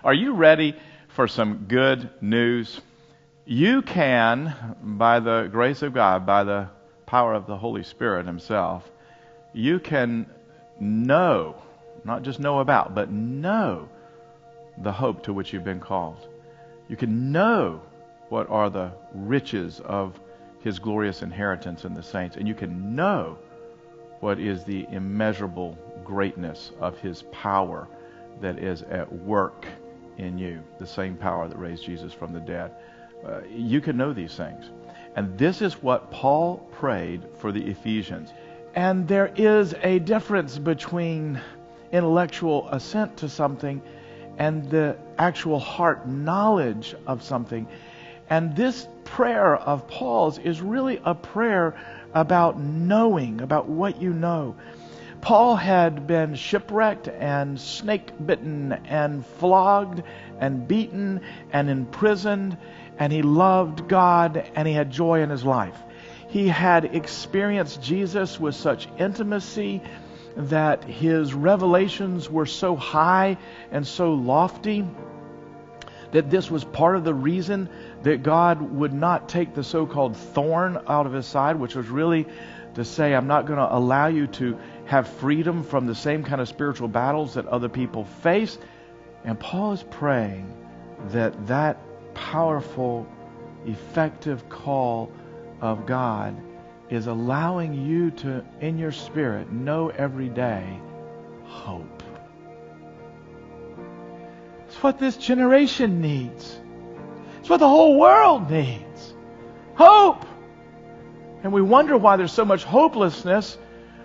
Are you ready for some good news? You can, by the grace of God, by the power of the Holy Spirit Himself, you can know, not just know about, but know the hope to which you've been called. You can know what are the riches of His glorious inheritance in the saints, and you can know what is the immeasurable greatness of His power that is at work in you, the same power that raised Jesus from the dead. You can know these things. And this is what Paul prayed for the Ephesians. And there is a difference between intellectual assent to something and the actual heart knowledge of something. And this prayer of Paul's is really a prayer about knowing, about what you know. Paul had been shipwrecked and snake-bitten and flogged and beaten and imprisoned, and he loved God and he had joy in his life. He had experienced Jesus with such intimacy that his revelations were so high and so lofty that this was part of the reason that God would not take the so-called thorn out of his side, which was really to say, I'm not going to allow you to have freedom from the same kind of spiritual battles that other people face. And Paul is praying that that powerful, effective call of God is allowing you to, in your spirit, know every day hope. It's what this generation needs. It's what the whole world needs. Hope. And we wonder why there's so much hopelessness.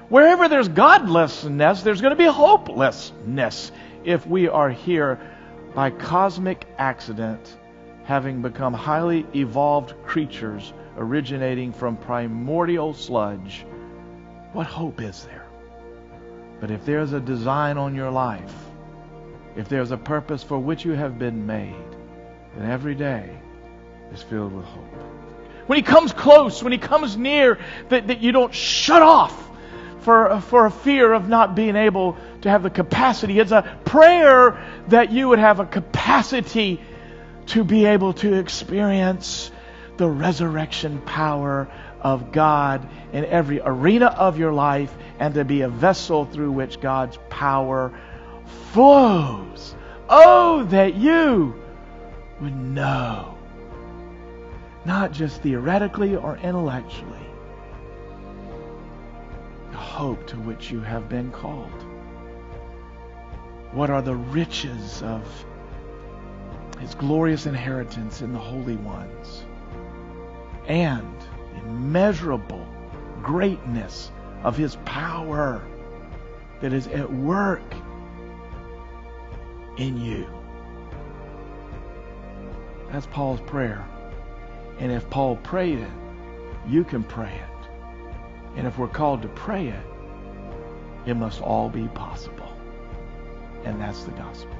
Wherever there's godlessness, there's going to be hopelessness if we are here by cosmic accident, having become highly evolved creatures originating from primordial sludge. What hope is there? But if there's a design on your life, if there's a purpose for which you have been made, then every day is filled with hope. When He comes close, when He comes near, that you don't shut off for a fear of not being able to have the capacity. It's a prayer that you would have a capacity to be able to experience the resurrection power of God in every arena of your life, and to be a vessel through which God's power flows. Oh, that you would know, not just theoretically or intellectually, the hope to which you have been called. What are the riches of His glorious inheritance in the holy ones, and immeasurable greatness of His power that is at work in you. That's Paul's prayer. And if Paul prayed it, you can pray it. And if we're called to pray it, it must all be possible. And that's the gospel.